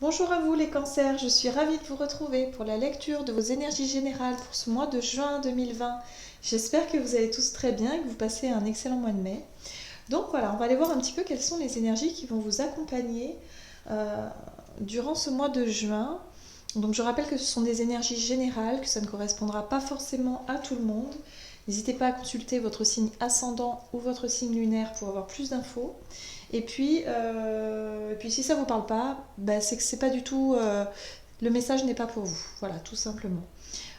Bonjour à vous les cancers, je suis ravie de vous retrouver pour la lecture de vos énergies générales pour ce mois de juin 2020. J'espère que vous allez tous très bien et que vous passez un excellent mois de mai. Donc voilà, on va aller voir un petit peu quelles sont les énergies qui vont vous accompagner durant ce mois de juin. Donc je rappelle que ce sont des énergies générales, que ça ne correspondra pas forcément à tout le monde. N'hésitez pas à consulter votre signe ascendant ou votre signe lunaire pour avoir plus d'infos. Et puis si ça ne vous parle pas, c'est que c'est pas du tout... le message n'est pas pour vous. Voilà, tout simplement.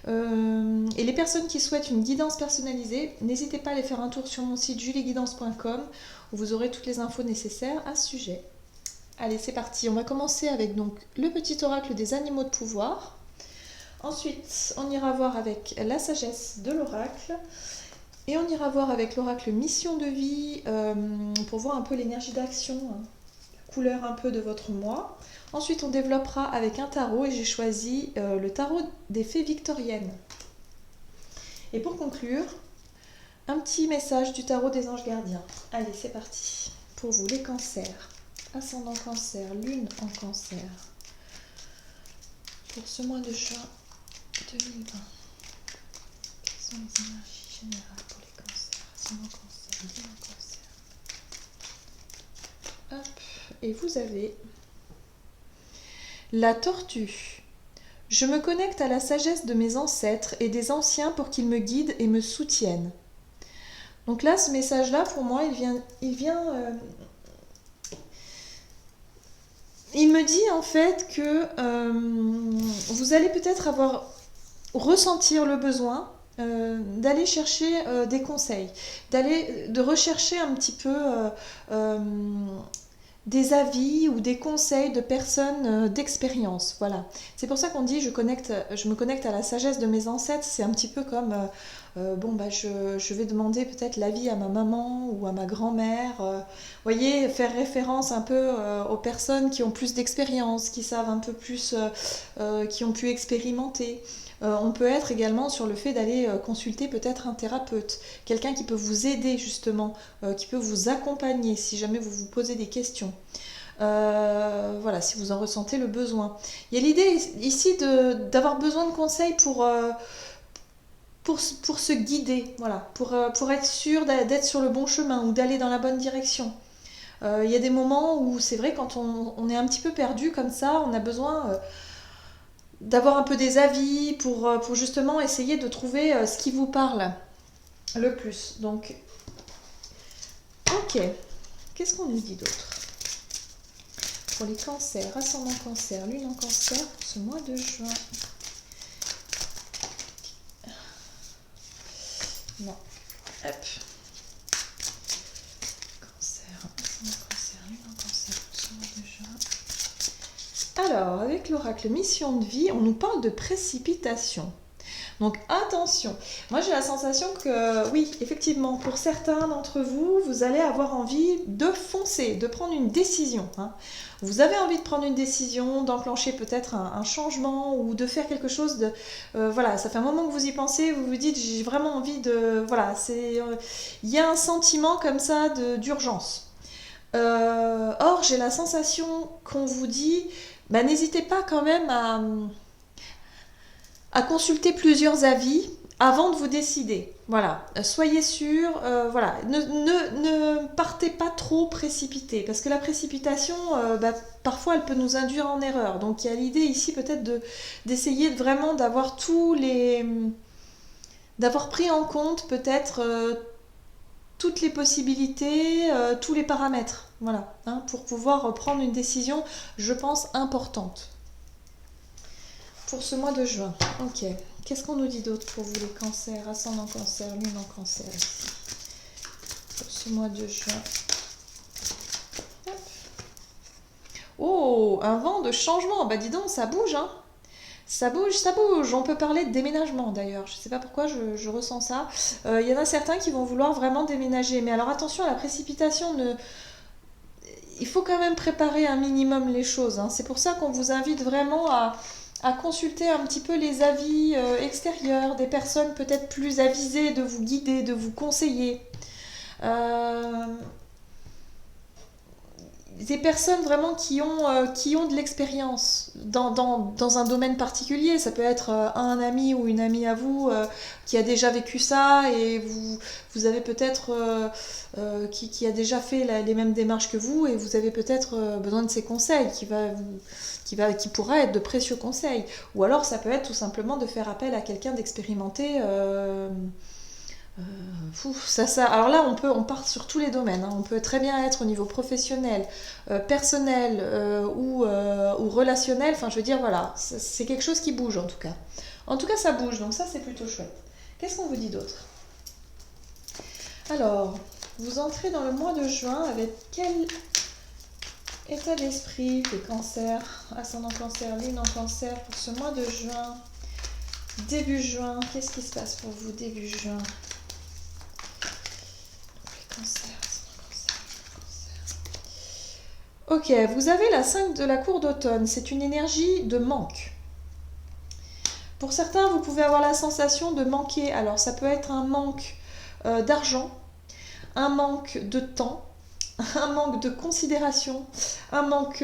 Et les personnes qui souhaitent une guidance personnalisée, n'hésitez pas à aller faire un tour sur mon site julieguidance.com où vous aurez toutes les infos nécessaires à ce sujet. Allez, c'est parti. On va commencer avec donc le petit oracle des animaux de pouvoir. Ensuite, on ira voir avec la sagesse de l'oracle. Et on ira voir avec l'oracle mission de vie pour voir un peu l'énergie d'action, hein, la couleur un peu de votre mois. Ensuite, on développera avec un tarot et j'ai choisi le tarot des fées victoriennes. Et pour conclure, un petit message du tarot des anges gardiens. Allez, c'est parti. Pour vous, les cancers, ascendant cancer, lune en cancer. Pour ce mois de juin 2020, quelles sont les énergies générales pour les cancers, ascendant cancer, lune en cancer. Hop, et vous avez la tortue. Je me connecte à la sagesse de mes ancêtres et des anciens pour qu'ils me guident et me soutiennent. Donc là, ce message-là, pour moi, il me dit en fait que vous allez peut-être ressentir le besoin d'aller chercher des conseils, de rechercher un petit peu des avis ou des conseils de personnes d'expérience. Voilà. C'est pour ça qu'on dit je me connecte à la sagesse de mes ancêtres. C'est un petit peu comme je vais demander peut-être l'avis à ma maman ou à ma grand-mère. Voyez, faire référence un peu aux personnes qui ont plus d'expérience, qui savent un peu plus, qui ont pu expérimenter. On peut être également sur le fait d'aller consulter peut-être un thérapeute, quelqu'un qui peut vous aider justement, qui peut vous accompagner si jamais vous vous posez des questions. Voilà, si vous en ressentez le besoin. Il y a l'idée ici d'avoir besoin de conseils pour se guider, voilà, pour être sûr d'être sur le bon chemin ou d'aller dans la bonne direction. Il y a des moments où c'est vrai quand on est un petit peu perdu comme ça, on a besoin d'avoir un peu des avis pour justement essayer de trouver ce qui vous parle le plus. Donc, ok, qu'est-ce qu'on nous dit d'autre pour les cancers, ascendant cancer, lune en cancer, pour ce mois de juin? Non, hop. Cancer, ascendant cancer, lune en cancer, pour ce mois de juin. Alors, avec l'oracle mission de vie, on nous parle de précipitation. Donc attention, moi j'ai la sensation que oui, effectivement, pour certains d'entre vous, vous allez avoir envie de foncer, de prendre une décision. Hein. Vous avez envie de prendre une décision, d'enclencher peut-être un changement ou de faire quelque chose de... voilà, ça fait un moment que vous y pensez, vous vous dites j'ai vraiment envie de... Voilà, il y a un sentiment comme ça d'urgence. Or, j'ai la sensation qu'on vous dit, n'hésitez pas quand même à consulter plusieurs avis avant de vous décider. Voilà, soyez sûr, voilà, ne partez pas trop précipité, parce que la précipitation, parfois, elle peut nous induire en erreur. Donc, il y a l'idée ici peut-être d'essayer vraiment d'avoir d'avoir pris en compte peut-être toutes les possibilités, tous les paramètres, voilà, hein, pour pouvoir prendre une décision, je pense, importante. Pour ce mois de juin. Ok. Qu'est-ce qu'on nous dit d'autre pour vous les cancers, ascendant cancer, lune en cancer ici. Pour ce mois de juin. Hop. Oh, un vent de changement. Dis donc, ça bouge, hein. Ça bouge, ça bouge. On peut parler de déménagement d'ailleurs. Je ne sais pas pourquoi je ressens ça. Il y en a certains qui vont vouloir vraiment déménager. Mais alors attention à la précipitation. Il faut quand même préparer un minimum les choses. Hein. C'est pour ça qu'on vous invite vraiment à consulter un petit peu les avis extérieurs, des personnes peut-être plus avisées de vous guider, de vous conseiller. des personnes vraiment qui ont de l'expérience dans un domaine particulier. Ça peut être un ami ou une amie à vous qui a déjà vécu ça et vous avez peut-être qui a déjà fait les mêmes démarches que vous et vous avez peut-être besoin de ses conseils qui pourra être de précieux conseils. Ou alors ça peut être tout simplement de faire appel à quelqu'un d'expérimenté. Alors là, on part sur tous les domaines, hein. On peut très bien être au niveau professionnel, personnel ou relationnel. Enfin, je veux dire, voilà, c'est quelque chose qui bouge en tout cas. En tout cas, ça bouge, donc ça, c'est plutôt chouette. Qu'est-ce qu'on vous dit d'autre? Alors, vous entrez dans le mois de juin avec quel état d'esprit, les cancers, ascendant cancer, lune en cancer, pour ce mois de juin, début juin, qu'est-ce qui se passe pour vous début juin? Cancer, ok, vous avez la 5 de la cour d'automne, c'est une énergie de manque. Pour certains, vous pouvez avoir la sensation de manquer. Alors, ça peut être un manque d'argent, un manque de temps, un manque de considération, un manque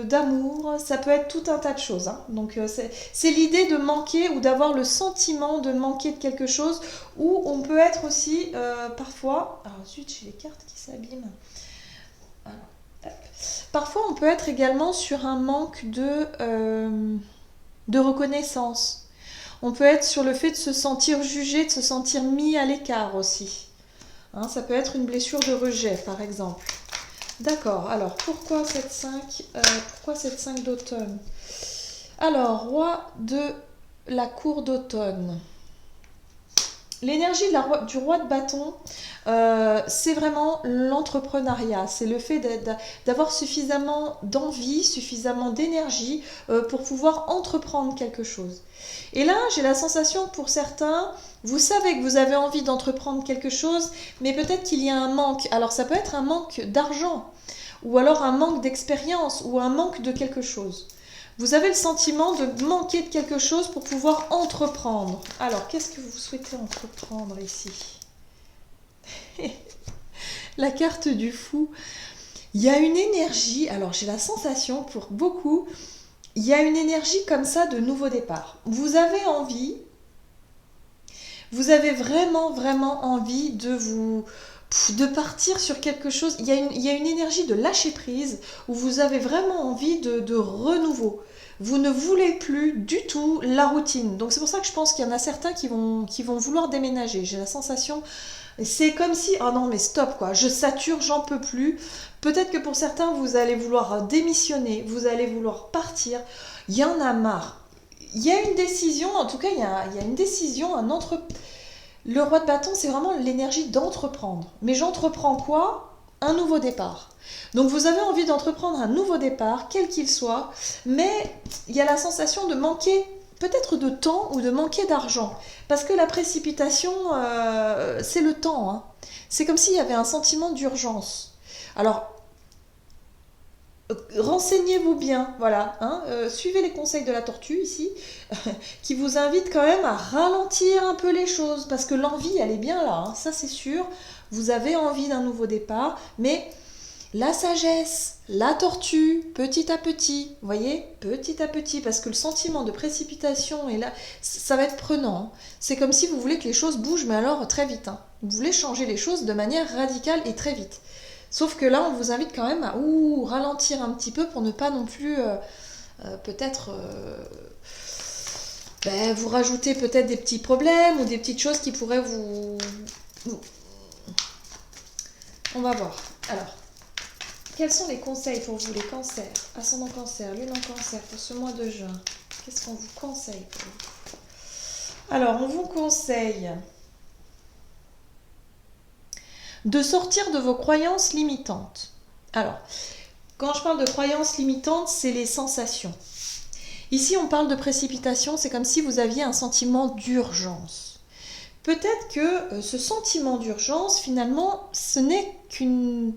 d'amour, ça peut être tout un tas de choses, hein. Donc c'est l'idée de manquer ou d'avoir le sentiment de manquer de quelque chose, ou on peut être aussi parfois, alors zut, j'ai les cartes qui s'abîment. Parfois on peut être également sur un manque de reconnaissance. On peut être sur le fait de se sentir jugé, de se sentir mis à l'écart aussi. Hein, ça peut être une blessure de rejet, par exemple. D'accord, alors pourquoi cette 5 d'automne? Alors, roi de la cour d'automne. L'énergie du roi de bâton, c'est vraiment l'entrepreneuriat. C'est le fait d'avoir suffisamment d'envie, suffisamment d'énergie pour pouvoir entreprendre quelque chose. Et là, j'ai la sensation que pour certains, vous savez que vous avez envie d'entreprendre quelque chose, mais peut-être qu'il y a un manque. Alors ça peut être un manque d'argent, ou alors un manque d'expérience, ou un manque de quelque chose. Vous avez le sentiment de manquer de quelque chose pour pouvoir entreprendre. Alors, qu'est-ce que vous souhaitez entreprendre ici? La carte du fou. Il y a une énergie, alors j'ai la sensation pour beaucoup, il y a une énergie comme ça de nouveau départ. Vous avez envie, vous avez vraiment, vraiment envie de partir sur quelque chose. Il y a une énergie de lâcher prise où vous avez vraiment envie de renouveau. Vous ne voulez plus du tout la routine. Donc c'est pour ça que je pense qu'il y en a certains qui vont vouloir déménager. J'ai la sensation, c'est comme si, oh non mais stop quoi, je sature, j'en peux plus. Peut-être que pour certains vous allez vouloir démissionner, vous allez vouloir partir. Il y en a marre. Il y a une décision, en tout cas il y a une décision, Le roi de bâton, c'est vraiment l'énergie d'entreprendre. Mais j'entreprends quoi? Un nouveau départ. Donc vous avez envie d'entreprendre un nouveau départ, quel qu'il soit, mais il y a la sensation de manquer peut-être de temps ou de manquer d'argent. Parce que la précipitation, c'est le temps, hein. C'est comme s'il y avait un sentiment d'urgence. Alors, renseignez-vous bien, voilà, hein, suivez les conseils de la tortue ici, qui vous invite quand même à ralentir un peu les choses, parce que l'envie, elle est bien là, hein, ça c'est sûr, vous avez envie d'un nouveau départ, mais la sagesse, la tortue, petit à petit, vous voyez, petit à petit, parce que le sentiment de précipitation est là, ça va être prenant, hein. C'est comme si vous voulez que les choses bougent, mais alors très vite, hein. Vous voulez changer les choses de manière radicale et très vite. Sauf que là, on vous invite quand même à ralentir un petit peu pour ne pas non plus peut-être vous rajouter peut-être des petits problèmes ou des petites choses qui pourraient On va voir. Alors, quels sont les conseils pour vous, les cancers, ascendant cancer, lune en cancer, pour ce mois de juin? Qu'est-ce qu'on vous conseille pour vous? Alors, on vous conseille de sortir de vos croyances limitantes. Alors, quand je parle de croyances limitantes, c'est les sensations. Ici, on parle de précipitation, c'est comme si vous aviez un sentiment d'urgence. Peut-être que ce sentiment d'urgence, finalement, ce n'est qu'une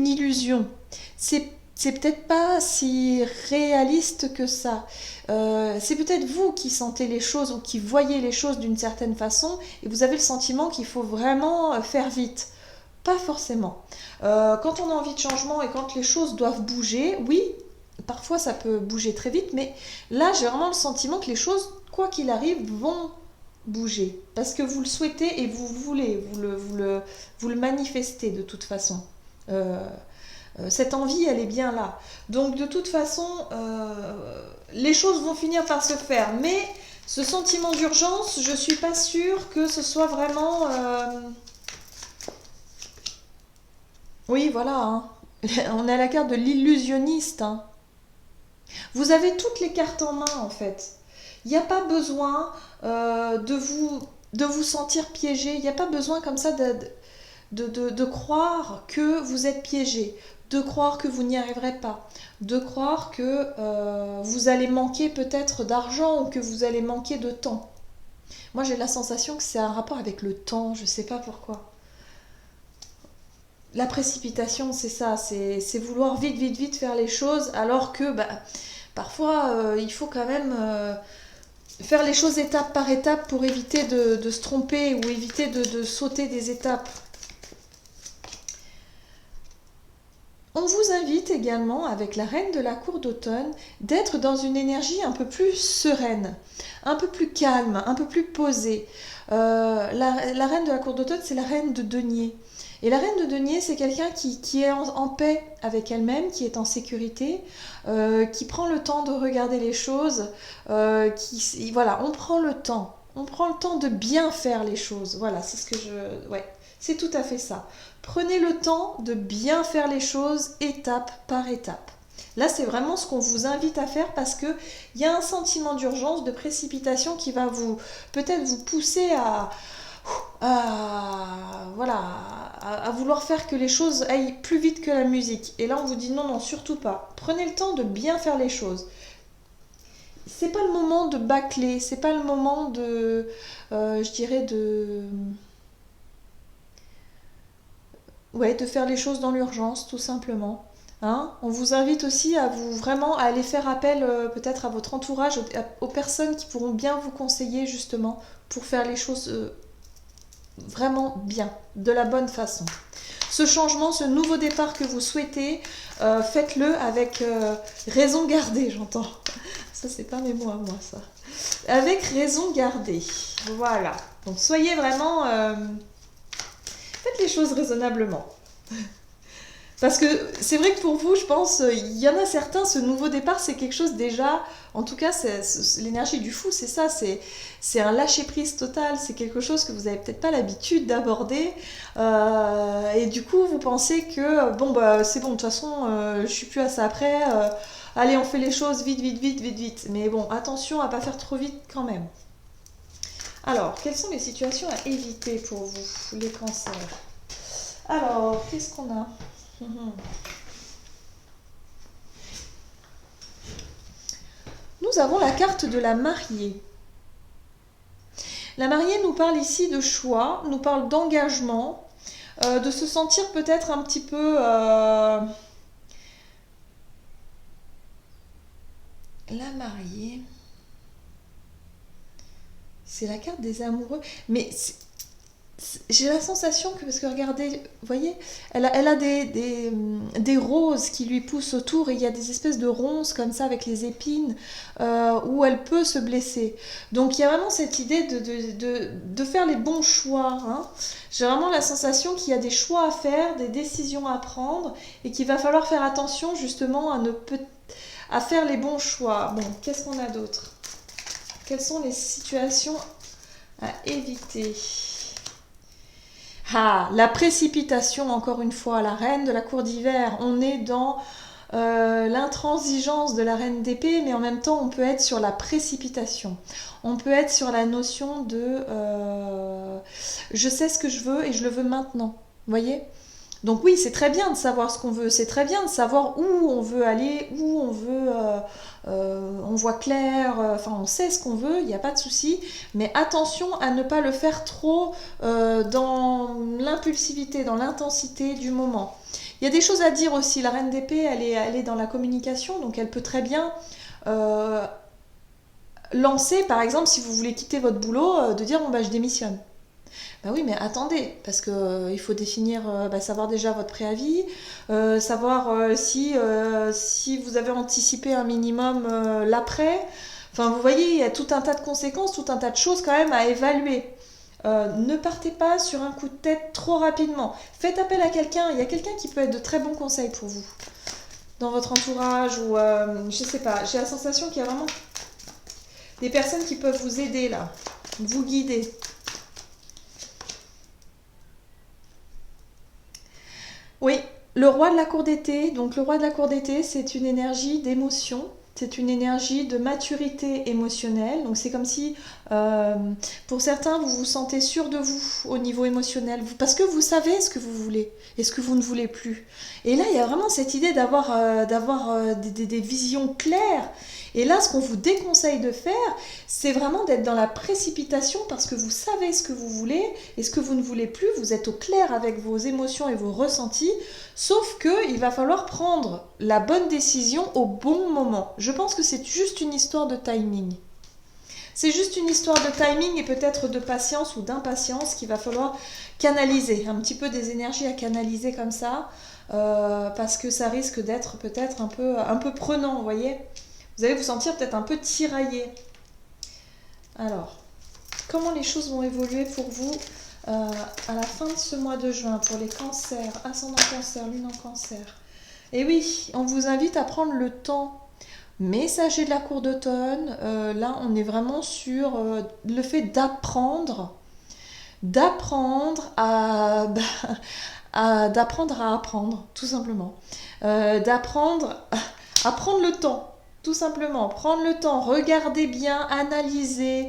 illusion. C'est peut-être pas si réaliste que ça. C'est peut-être vous qui sentez les choses ou qui voyez les choses d'une certaine façon et vous avez le sentiment qu'il faut vraiment faire vite. Pas forcément. Quand on a envie de changement et quand les choses doivent bouger, oui, parfois ça peut bouger très vite, mais là j'ai vraiment le sentiment que les choses, quoi qu'il arrive, vont bouger. Parce que vous le souhaitez et vous le voulez, vous le manifestez de toute façon. Euh, cette envie, elle est bien là. Donc de toute façon, les choses vont finir par se faire. Mais ce sentiment d'urgence, je ne suis pas sûre que ce soit vraiment... Oui, voilà, hein. On a la carte de l'illusionniste, hein. Vous avez toutes les cartes en main, en fait. Il n'y a pas besoin de vous sentir piégé. Il n'y a pas besoin comme ça de croire que vous êtes piégé, de croire que vous n'y arriverez pas, de croire que vous allez manquer peut-être d'argent ou que vous allez manquer de temps. Moi, j'ai la sensation que c'est un rapport avec le temps, je ne sais pas pourquoi. La précipitation, c'est ça, c'est vouloir vite, vite, vite faire les choses, alors que bah, parfois, il faut quand même faire les choses étape par étape pour éviter de se tromper ou éviter de sauter des étapes. On vous invite également, avec la reine de la cour d'automne, d'être dans une énergie un peu plus sereine, un peu plus calme, un peu plus posée. La reine de la cour d'automne, c'est la reine de denier. Et la reine de denier, c'est quelqu'un qui est en paix avec elle-même, qui est en sécurité, qui prend le temps de regarder les choses, voilà, on prend le temps. On prend le temps de bien faire les choses. Voilà, c'est ce que je... Ouais, c'est tout à fait ça. Prenez le temps de bien faire les choses étape par étape. Là, c'est vraiment ce qu'on vous invite à faire parce qu'il y a un sentiment d'urgence, de précipitation qui va peut-être vous pousser voilà, à vouloir faire que les choses aillent plus vite que la musique. Et là, on vous dit non, non, surtout pas. Prenez le temps de bien faire les choses. C'est pas le moment de bâcler, c'est pas le moment je dirais ouais, de faire les choses dans l'urgence, tout simplement. Hein, on vous invite aussi à vous vraiment à aller faire appel peut-être à votre entourage, aux personnes qui pourront bien vous conseiller justement pour faire les choses vraiment bien, de la bonne façon. Ce changement, ce nouveau départ que vous souhaitez, faites-le avec raison gardée, j'entends. Ça, c'est pas mes mots à moi, ça. Avec raison gardée. Voilà. Donc, soyez vraiment... faites les choses raisonnablement. Parce que c'est vrai que pour vous, je pense, il y en a certains, ce nouveau départ, c'est quelque chose déjà, en tout cas, l'énergie du fou, c'est ça, c'est un lâcher-prise total, c'est quelque chose que vous n'avez peut-être pas l'habitude d'aborder, et du coup, vous pensez que, bon, bah, c'est bon, de toute façon, je suis plus à ça après, allez, on fait les choses vite, vite, vite, vite, vite. Mais bon, attention à pas faire trop vite quand même. Alors, quelles sont les situations à éviter pour vous, les cancers? Alors, qu'est-ce qu'on a? Nous avons la carte de la mariée. La mariée nous parle ici de choix, nous parle d'engagement, de se sentir peut-être un petit peu... La mariée, c'est la carte des amoureux, mais j'ai la sensation que, parce que regardez, vous voyez, elle a des roses qui lui poussent autour et il y a des espèces de ronces comme ça avec les épines où elle peut se blesser. Donc il y a vraiment cette idée de faire les bons choix. Hein. J'ai vraiment la sensation qu'il y a des choix à faire, des décisions à prendre et qu'il va falloir faire attention justement à faire les bons choix. Bon, qu'est-ce qu'on a d'autre? Quelles sont les situations à éviter? Ah, la précipitation, encore une fois, la reine de la cour d'hiver. On est dans l'intransigeance de la reine d'épée, mais en même temps, on peut être sur la précipitation. On peut être sur la notion de je sais ce que je veux et je le veux maintenant. Vous voyez? Donc oui, c'est très bien de savoir ce qu'on veut, c'est très bien de savoir où on veut aller, où on veut, on voit clair, enfin on sait ce qu'on veut, il n'y a pas de souci, mais attention à ne pas le faire trop dans l'impulsivité, dans l'intensité du moment. Il y a des choses à dire aussi, la reine d'épée, elle est dans la communication, donc elle peut très bien lancer, par exemple, si vous voulez quitter votre boulot, de dire bon bah je démissionne. Ben oui, mais attendez, parce que il faut définir, savoir déjà votre préavis, savoir si vous avez anticipé un minimum l'après. Enfin, vous voyez, il y a tout un tas de conséquences, tout un tas de choses quand même à évaluer. Ne partez pas sur un coup de tête trop rapidement. Faites appel à quelqu'un. Il y a quelqu'un qui peut être de très bons conseils pour vous dans votre entourage ou je sais pas. J'ai la sensation qu'il y a vraiment des personnes qui peuvent vous aider là, vous guider. Oui, le roi de la cour d'été. Donc le roi de la cour d'été, c'est une énergie d'émotion. C'est une énergie de maturité émotionnelle. Donc c'est comme si, euh, pour certains, vous vous sentez sûr de vous au niveau émotionnel. Parce que vous savez ce que vous voulez et ce que vous ne voulez plus. Et là, il y a vraiment cette idée d'avoir des visions claires. Et là, ce qu'on vous déconseille de faire, c'est vraiment d'être dans la précipitation parce que vous savez ce que vous voulez et ce que vous ne voulez plus. Vous êtes au clair avec vos émotions et vos ressentis. Sauf qu'il va falloir prendre la bonne décision au bon moment. Je pense que c'est juste une histoire de timing. C'est juste une histoire de timing et peut-être de patience ou d'impatience qu'il va falloir canaliser. Un petit peu des énergies à canaliser comme ça. Parce que ça risque d'être peut-être un peu prenant, vous voyez. Vous allez vous sentir peut-être un peu tiraillé. Alors, comment les choses vont évoluer pour vous à la fin de ce mois de juin pour les cancers, ascendant cancer, lune en cancer? Et oui, on vous invite à prendre le temps. Messager de la cour d'automne, là on est vraiment sur le fait d'apprendre d'apprendre à apprendre, tout simplement. D'apprendre à prendre le temps, tout simplement. Prendre le temps, regarder bien, analyser,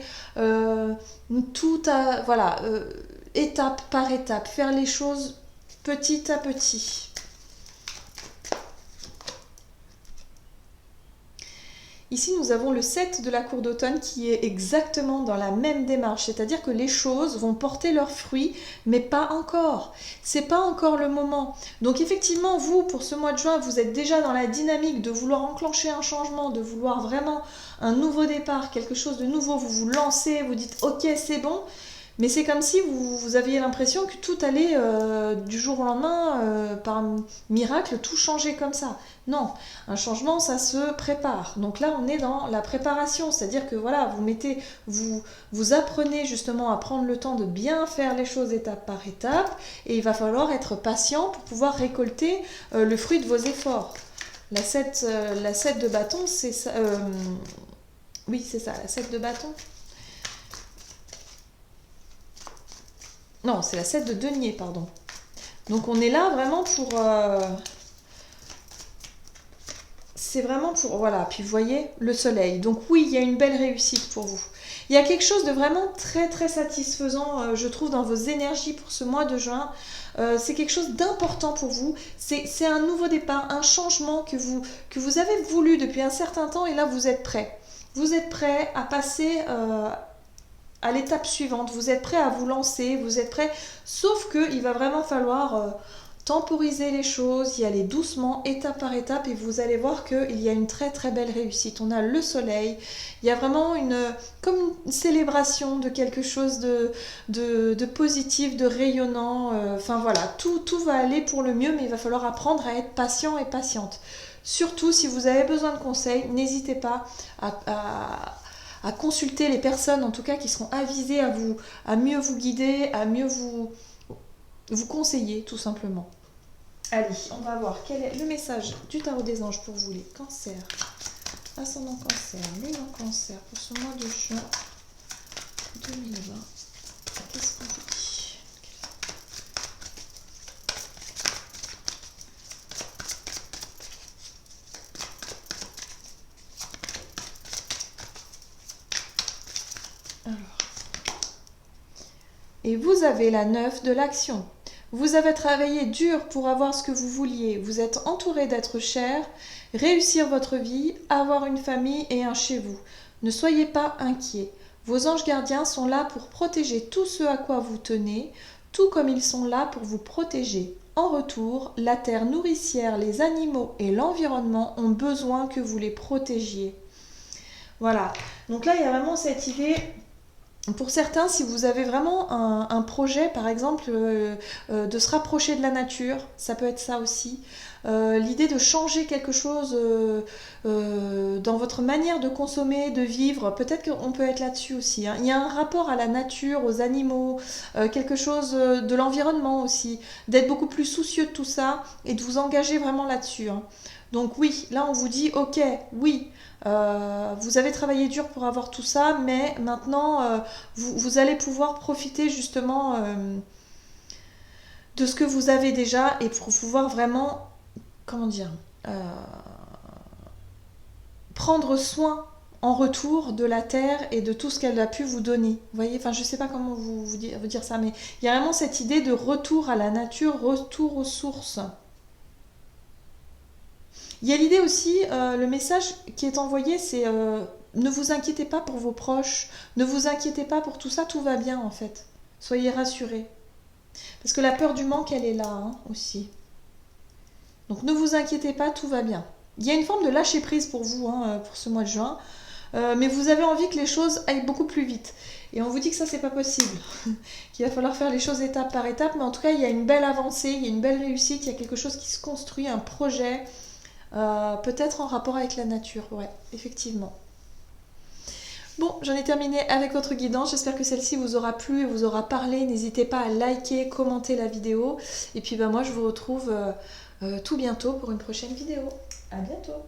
étape par étape, faire les choses petit à petit. Ici, nous avons le 7 de la cour d'automne qui est exactement dans la même démarche, c'est-à-dire que les choses vont porter leurs fruits, mais pas encore. C'est pas encore le moment. Donc effectivement, vous, pour ce mois de juin, vous êtes déjà dans la dynamique de vouloir enclencher un changement, de vouloir vraiment un nouveau départ, quelque chose de nouveau. Vous vous lancez, vous dites ok, c'est bon. Mais c'est comme si vous aviez l'impression que tout allait du jour au lendemain, par miracle, tout changer comme ça. Non, un changement, ça se prépare. Donc là, on est dans la préparation, c'est-à-dire que voilà, vous apprenez justement à prendre le temps de bien faire les choses étape par étape, et il va falloir être patient pour pouvoir récolter le fruit de vos efforts. La 7 de bâton, c'est ça. Oui, c'est ça, la 7 de bâton. Non, c'est la 7 de denier, pardon. Donc on est là vraiment pour... c'est vraiment pour... Voilà, puis vous voyez, le soleil. Donc oui, il y a une belle réussite pour vous. Il y a quelque chose de vraiment très très satisfaisant, je trouve, dans vos énergies pour ce mois de juin. C'est quelque chose d'important pour vous. C'est un nouveau départ, un changement que vous avez voulu depuis un certain temps et là vous êtes prêt. Vous êtes prêt à passer... à l'étape suivante, vous êtes prêt à vous lancer, vous êtes prêt, sauf qu'il va vraiment falloir temporiser les choses, y aller doucement, étape par étape, et vous allez voir qu'il y a une très très belle réussite. On a le soleil, il y a vraiment comme une célébration de quelque chose de positif, de rayonnant, enfin voilà, tout va aller pour le mieux, mais il va falloir apprendre à être patient et patiente. Surtout, si vous avez besoin de conseils, n'hésitez pas à consulter les personnes en tout cas qui seront avisées à mieux vous guider, à mieux vous conseiller tout simplement. Allez, on va voir quel est le message du tarot des anges pour vous les cancers, ascendant cancer, lune en cancer pour ce mois de juin 2020. Qu'est-ce qu'on vous dit? Alors. Et vous avez la 9 de l'action. Vous avez travaillé dur pour avoir ce que vous vouliez. Vous êtes entouré d'êtres chers, réussir votre vie, avoir une famille et un chez vous. Ne soyez pas inquiets. Vos anges gardiens sont là pour protéger tout ce à quoi vous tenez, tout comme ils sont là pour vous protéger. En retour, la terre nourricière, les animaux et l'environnement ont besoin que vous les protégiez. Voilà. Donc là, il y a vraiment cette idée Pour certains, si vous avez vraiment un projet, par exemple, de se rapprocher de la nature, ça peut être ça aussi. L'idée de changer quelque chose dans votre manière de consommer, de vivre, peut-être qu'on peut être là-dessus aussi, hein. Il y a un rapport à la nature, aux animaux, quelque chose de l'environnement aussi, d'être beaucoup plus soucieux de tout ça et de vous engager vraiment là-dessus, hein. Donc oui, là on vous dit, ok, oui, vous avez travaillé dur pour avoir tout ça, mais maintenant vous allez pouvoir profiter justement de ce que vous avez déjà et pour pouvoir vraiment, comment dire, prendre soin en retour de la terre et de tout ce qu'elle a pu vous donner. Vous voyez, enfin je sais pas comment vous dire ça, mais il y a vraiment cette idée de retour à la nature, retour aux sources. Il y a l'idée aussi, le message qui est envoyé, c'est ne vous inquiétez pas pour vos proches, ne vous inquiétez pas pour tout ça, tout va bien en fait. Soyez rassurés. Parce que la peur du manque, elle est là, hein, aussi. Donc ne vous inquiétez pas, tout va bien. Il y a une forme de lâcher prise pour vous, hein, pour ce mois de juin, mais vous avez envie que les choses aillent beaucoup plus vite. Et on vous dit que ça, c'est pas possible, qu'il va falloir faire les choses étape par étape, mais en tout cas, il y a une belle avancée, il y a une belle réussite, il y a quelque chose qui se construit, un projet, peut-être en rapport avec la nature, ouais, effectivement. Bon, j'en ai terminé avec votre guidance. J'espère que celle-ci vous aura plu et vous aura parlé. N'hésitez pas à liker, commenter la vidéo. Et puis moi, je vous retrouve tout bientôt pour une prochaine vidéo. À bientôt!